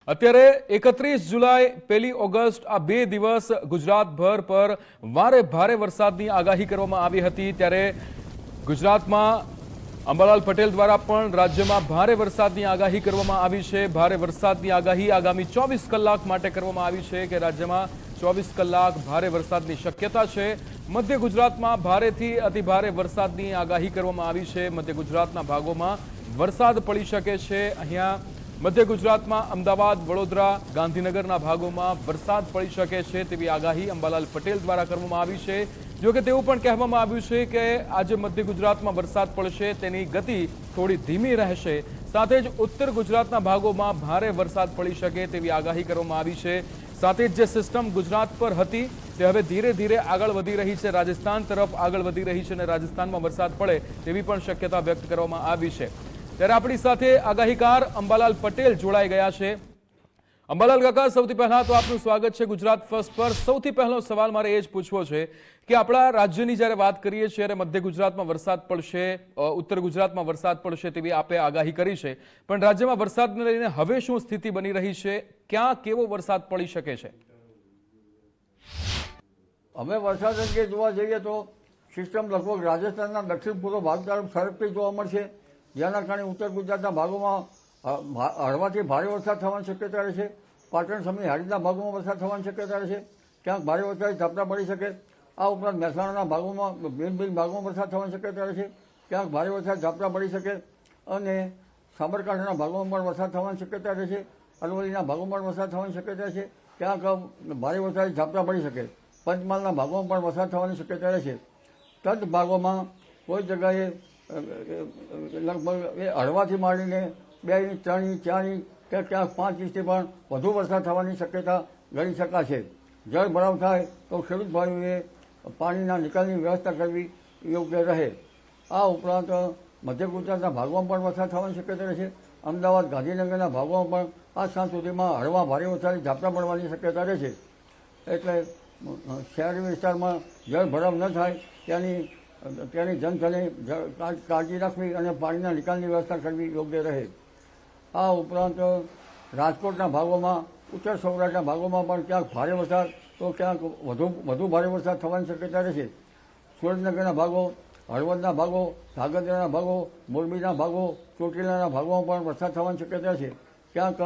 અત્યારે 31 જુલાઈ 1 ઓગસ્ટ આ બે દિવસ ગુજરાતભર પર વારે ભારે વરસાદની આગાહી કરવામાં આવી હતી। ત્યારે ગુજરાતમાં અંબાલાલ પટેલ દ્વારા પણ રાજ્યમાં ભારે વરસાદની આગાહી કરવામાં આવી છે। ભારે વરસાદની આગાહી આગામી 24 કલાક માટે કરવામાં આવી છે કે રાજ્યમાં 24 કલાક ભારે વરસાદની શક્યતા છે। મધ્ય ગુજરાતમાં ભારેથી અતિ ભારે વરસાદની આગાહી કરવામાં આવી છે। મધ્ય ગુજરાતના ભાગોમાં વરસાદ પડી શકે છે। અહીંયા મધ્ય ગુજરાતમાં અમદાવાદ, વડોદરા, ગાંધીનગરના ભાગોમાં વરસાદ પડી શકે છે તેવી આગાહી અંબાલાલ પટેલ દ્વારા કરવામાં આવી છે। જો કે તેવું પણ કહેવામાં આવ્યું છે કે આજે મધ્ય ગુજરાતમાં વરસાદ પડશે, તેની ગતિ થોડી ધીમી રહેશે। સાથે જ ઉત્તર ગુજરાતના ભાગોમાં ભારે વરસાદ પડી શકે તેવી આગાહી કરવામાં આવી છે। સાથે જ જે સિસ્ટમ ગુજરાત પર હતી તે હવે ધીરે ધીરે આગળ વધી રહી છે, રાજસ્થાન તરફ આગળ વધી રહી છે અને રાજસ્થાનમાં વરસાદ પડે તેવી પણ શક્યતા વ્યક્ત કરવામાં આવી છે। ત્યારે આપણી સાથે આગાહીકાર અંબાલાલ પટેલ જોડાઈ ગયા છે। અંબાલાલ કાકા, સૌથી પહેલા તો આપનું સ્વાગત છે ગુજરાત ફર્સ્ટ પર। સૌથી પહેલો સવાલ મારે એ જ પૂછવો છે કે આપણા રાજ્યની જ્યારે વાત કરીએ છીએ ત્યારે મધ્ય ગુજરાતમાં વરસાદ પડશે, ઉત્તર ગુજરાતમાં વરસાદ પડશે તેવી આપે આગાહી કરી છે, પણ રાજ્યમાં વરસાદને લઈને હવે શું સ્થિતિ બની રહી છે? ક્યાં કેવો વરસાદ પડી શકે છે? અમે વરસાદ અંગે જોવા જઈએ તો સિસ્ટમ લગભગ રાજસ્થાનના દક્ષિણ પૂર્વ ભાગ તરફ સરકતી જોવા મળશે, જેના કારણે ઉત્તર ગુજરાતના ભાગોમાં હળવાથી ભારે વરસાદ થવાની શક્યતા રહેશે। પાટણ સમી હાડીના ભાગોમાં વરસાદ થવાની શક્યતા રહેશે, ક્યાંક ભારે વરસાદ ઝાપટા પડી શકે। આ ઉપરાંત મહેસાણાના ભાગોમાં ભિન્ન ભાગોમાં વરસાદ થવાની શક્યતા રહેશે, ક્યાંક ભારે વરસાદ ઝાપટા પડી શકે અને સાબરકાંઠાના ભાગોમાં પણ વરસાદ થવાની શક્યતા રહેશે। અરવલ્લીના ભાગોમાં પણ વરસાદ થવાની શક્યતા છે, ક્યાંક ભારે વરસાદ ઝાપટા પડી શકે। પંચમહાલના ભાગોમાં પણ વરસાદ થવાની શક્યતા રહેશે। તટ ભાગોમાં કોઈ જગ્યાએ લગભગ હળવાથી માંડીને 2 ઇંચ, 3 ઇંચ, 4 ઇંચ કે ક્યાંક 5 ઇંચથી પણ વધુ વરસાદ થવાની શક્યતા ગણી શકાશે। જળ ભરાવ થાય તો ખેડૂત ભાઈઓએ પાણીના નિકાલની વ્યવસ્થા કરવી યોગ્ય રહે। આ ઉપરાંત મધ્ય ગુજરાતના ભાગોમાં પણ વરસાદ થવાની શક્યતા રહેશે। અમદાવાદ, ગાંધીનગરના ભાગોમાં પણ આ સાંજ સુધીમાં હળવા ભારે વરસાદની ઝાપટા પડવાની શક્યતા રહેશે। એટલે શહેરી વિસ્તારમાં જળ ભરાવ ન થાય તેની જનતાને કાળજી રાખવી અને પાણીના નિકાલની વ્યવસ્થા કરવી યોગ્ય રહે। આ ઉપરાંત રાજકોટના ભાગોમાં, ઉત્તર સૌરાષ્ટ્રના ભાગોમાં પણ ક્યાંક ભારે વરસાદ તો ક્યાંક વધુ ભારે વરસાદ થવાની શક્યતા રહેશે। સુરેન્દ્રનગરના ભાગો, હળવદના ભાગો, ધાંગધ્રાના ભાગો, મોરબીના ભાગો, ચોટીલાના ભાગોમાં પણ વરસાદ થવાની શક્યતા છે, ક્યાંક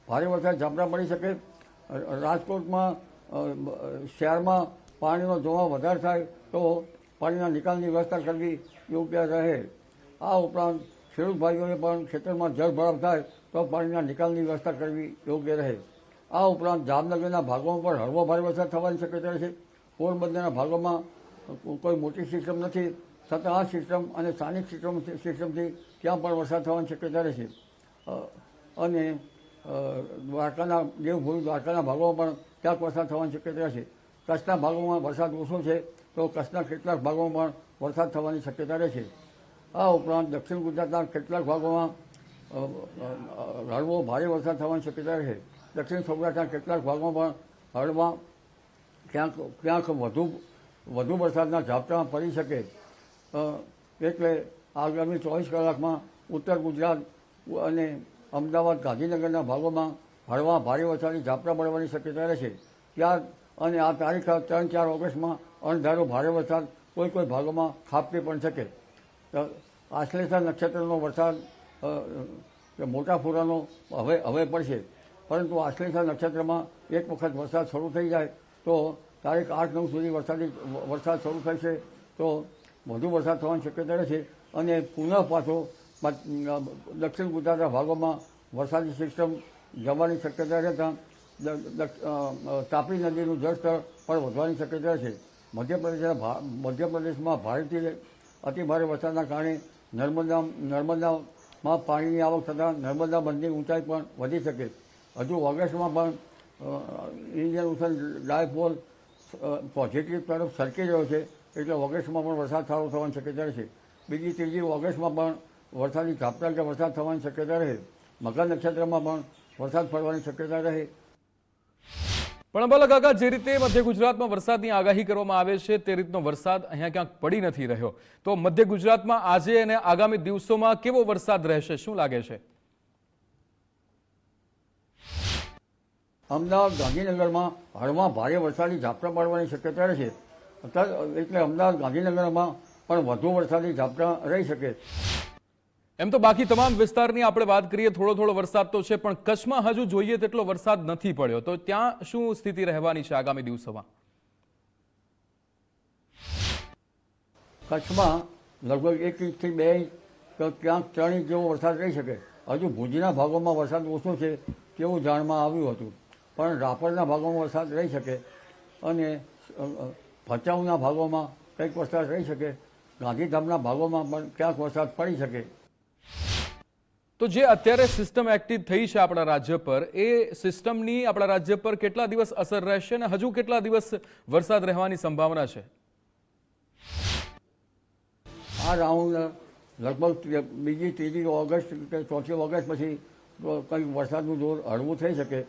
ભારે વરસાદ ઝાપટા પડી શકે। રાજકોટમાં શહેરમાં પાણીનો જમાવ વધારે થાય તો પાણીના નિકાલની વ્યવસ્થા કરવી યોગ્ય રહે। આ ઉપરાંત ખેડૂત ભાઈઓને પણ ખેતરમાં જળ ભરાવ થાય તો પાણીના નિકાલની વ્યવસ્થા કરવી યોગ્ય રહે। આ ઉપરાંત જામનગરના ભાગોમાં પણ હળવો ભારે વરસાદ થવાની શક્યતા રહેશે। પોરબંદરના ભાગોમાં કોઈ મોટી સિસ્ટમ નથી, છતાં આ સિસ્ટમ અને સ્થાનિક સિસ્ટમથી ત્યાં પણ વરસાદ થવાની શક્યતા રહેશે। અને દ્વારકાના દેવભૂમિ દ્વારકાના ભાગોમાં પણ ક્યાંક વરસાદ થવાની શક્યતા રહેશે। કચ્છના ભાગોમાં વરસાદ ઓછો છે તો કચ્છના કેટલાક ભાગોમાં પણ વરસાદ થવાની શક્યતા રહેશે। આ ઉપરાંત દક્ષિણ ગુજરાતના કેટલાક ભાગોમાં હળવો ભારે વરસાદ થવાની શક્યતા રહેશે। દક્ષિણ સૌરાષ્ટ્રના કેટલાક ભાગોમાં પણ હળવા ક્યાંક વધુ વરસાદના ઝાપટા પડી શકે। એટલે આગામી 24 કલાકમાં ઉત્તર ગુજરાત અને અમદાવાદ, ગાંધીનગરના ભાગોમાં હળવા ભારે વરસાદની ઝાપટા પડવાની શક્યતા રહેશે। અને આ તારીખ 3-4 ઓગસ્ટમાં અણધારો ભારે વરસાદ કોઈ ભાગોમાં ખાબકી પણ શકે। આશ્લેષા નક્ષત્રનો વરસાદ મોટા ફુરાનો હવે પડશે, પરંતુ આશ્લેષા નક્ષત્રમાં એક વખત વરસાદ શરૂ થઈ જાય તો તારીખ 8-9 સુધી વરસાદ શરૂ થશે તો વધુ વરસાદ થવાની શક્યતા રહેશે અને પુનઃ પાછો દક્ષિણ ગુજરાતના ભાગોમાં વરસાદી સિસ્ટમ જવાની શક્યતા રહેતા તાપી નદીનું જળસ્તર પણ વધવાની શક્યતા છે। મધ્યપ્રદેશમાં ભારેથી અતિ ભારે વરસાદના કારણે નર્મદામાં પાણીની આવક થતાં નર્મદા બંધની ઊંચાઈ પણ વધી શકે। હજુ ઓગસ્ટમાં પણ ઇન્ડિયન ઓશન ડાયપોલ પોઝિટિવ તરફ સરકી રહ્યો છે, એટલે ઓગસ્ટમાં પણ વરસાદ સારો થવાની શક્યતા રહેશે। બીજી ત્રીજી ઓગસ્ટમાં પણ વરસાદી ઝાપટા કે વરસાદ થવાની શક્યતા રહે। મકર નક્ષત્રમાં પણ વરસાદ પડવાની શક્યતા રહે। પણ અંબાલાલ કાકા, જે રીતે મધ્ય ગુજરાતમાં વરસાદની આગાહી કરવામાં આવે છે તે રીતનો વરસાદ અહીંયા ક્યાંક પડી નથી રહ્યો, તો મધ્ય ગુજરાતમાં આજે અને આગામી દિવસોમાં કેવો વરસાદ રહેશે, શું લાગે છે? અમદાવાદ ગાંધીનગરમાં હળવા ભારે વરસાદી ઝાપટા પડવાની શક્યતા રહેશે. એટલે અમદાવાદ ગાંધીનગરમાં પણ વધુ વરસાદી ઝાપટા રહી શકે. એમ તો બાકી તમામ વિસ્તારની આપણે વાત કરીએ, થોડો થોડો વરસાદ તો છે, પણ કચ્છમાં હજુ જોઈએ તેટલો વરસાદ નથી પડ્યો. તો ત્યાં શું સ્થિતિ રહેવાની છે આગામી દિવસોમાં? કચ્છમાં લગભગ 1 ઇંચથી 2 ઇંચ તો ક્યાંક 3 ઇંચ જેવો વરસાદ રહી શકે. હજુ ભુજના ભાગોમાં વરસાદ ઓછો છે તેવું જાણમાં આવ્યું હતું, પણ રાપરના ભાગોમાં વરસાદ રહી શકે અને ભચાઉના ભાગોમાં કંઈક વરસાદ રહી શકે. ગાંધીધામના ભાગોમાં પણ ક્યાંક વરસાદ પડી શકે. તો જે અત્યારે સિસ્ટમ એક્ટિવ થઈ છે આપણા રાજ્ય પર, એ સિસ્ટમની આપણા રાજ્ય પર કેટલા દિવસ અસર રહેશે અને હજુ કેટલા દિવસ વરસાદ રહેવાની સંભાવના છે? આ રાઉન્ડ લગભગ 2જી 3જી ઓગસ્ટ કે 4જી ઓગસ્ટ પછી કંઈક વરસાદનું જોર હળવું થઈ શકે.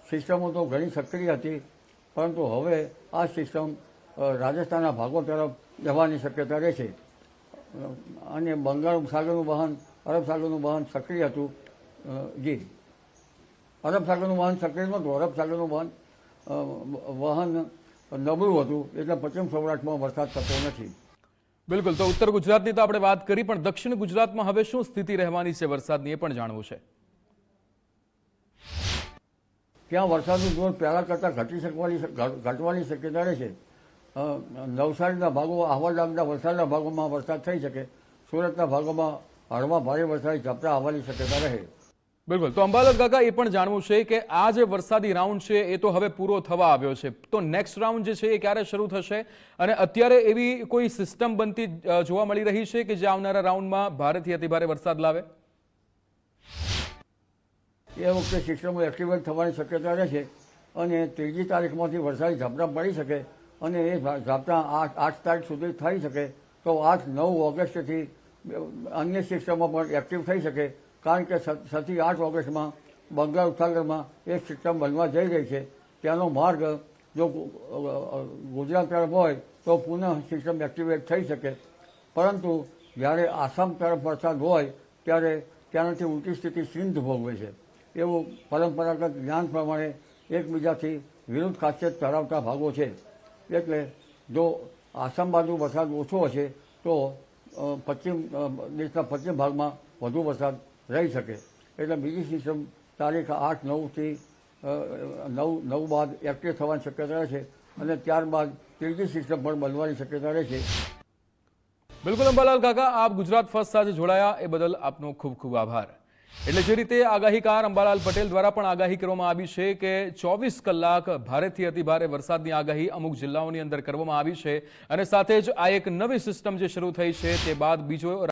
સિસ્ટમો તો ઘણી સક્રિય હતી, પરંતુ હવે આ સિસ્ટમ રાજસ્થાનના ભાગો તરફ જવાની શક્યતા રહેશે અને બંગાળ સાગરનું વહન, અરબ સાગરનું વહન સક્રિય હતું. અરબ સાગરનું વહન સક્રિય નહોતું, અરબ સાગરનું વહન નબળું હતું, એટલે પશ્ચિમ સૌરાષ્ટ્રમાં વરસાદ થતો નથી. બિલકુલ. તો ઉત્તર ગુજરાતની તો આપણે વાત કરી, પણ દક્ષિણ ગુજરાતમાં હવે શું સ્થિતિ રહેવાની છે વરસાદની, એ પણ જાણવું છે. ત્યાં વરસાદનું જોર પહેલાં કરતાં ઘટવાની શક્યતા રહેશે. નવસારીના ભાગો, આહવા વલસાડના ભાગોમાં વરસાદ થઈ શકે. સુરતના ભાગોમાં હળવા ભારે વરસાદી ઝાપટા આવવાની શક્યતા રહે. બિલકુલ. તો અંબાલાલ કાકા, એ પણ જાણવું છે કે આ જે વરસાદી રાઉન્ડ છે એ તો હવે પૂરો થવા આવ્યો છે, તો નેક્સ્ટ રાઉન્ડ જે છે એ ક્યારે શરૂ થશે અને અત્યારે એવી કોઈ સિસ્ટમ બનતી જોવા મળી રહી છે કે જે આવનારા રાઉન્ડમાં ભારેથી અતિભારે વરસાદ લાવે? એ વખતે સિસ્ટમો એક્ટિવેટ થવાની શક્યતા રહેશે અને 3જી તારીખમાંથી વરસાદી ઝાપટા પડી શકે અને એ ઝાપટા 8 તારીખ સુધી થઈ શકે. તો 8-9 ઓગસ્ટથી અન્ય સિસ્ટમો પણ એક્ટિવ થઈ શકે, કારણ કે 6 થી 8 ઓગસ્ટમાં બંગાળ ઉપસાગરમાં એક સિસ્ટમ બનવા જઈ રહી છે. ત્યાંનો માર્ગ જો ગુજરાત તરફ હોય તો પુનઃ સિસ્ટમ એક્ટિવેટ થઈ શકે, પરંતુ જ્યારે આસામ તરફ વરસાદ હોય ત્યારે ત્યાંથી ઉલટી સ્થિતિ સિંધ ભોગવે છે. એવું પરંપરાગત જ્ઞાન પ્રમાણે એકબીજાથી વિરુદ્ધ ખાસિયત ધરાવતા ભાગો છે. એટલે જો આસામ બાજુ વરસાદ ઓછો હશે તો દેશના પશ્ચિમ ભાગમાં વધુ વરસાદ રહી શકે. એટલે બીજી સિસ્ટમ તારીખ 8-9થી 9 બાદ એક્ટિવ થવાની શક્યતા રહેશે અને ત્યારબાદ 3જી સિસ્ટમ પણ બનવાની શક્યતા રહેશે. બિલકુલ અંબાલાલ કાકા, આપ ગુજરાત ફર્સ્ટ સાથે જોડાયા એ બદલ આપનો ખૂબ ખૂબ આભાર. એટલે જે રીતે આગાહીકાર અંબાલાલ પટેલ દ્વારા પણ આગાહી કરવામાં આવી છે કે 24 કલાક ભારેથી અતિભારે વરસાદની આગાહી અમુક જિલ્લાઓની અંદર કરવામાં આવી છે અને સાથે જ આ એક નવી સિસ્ટમ જે શરૂ થઈ છે તે બાદ બીજો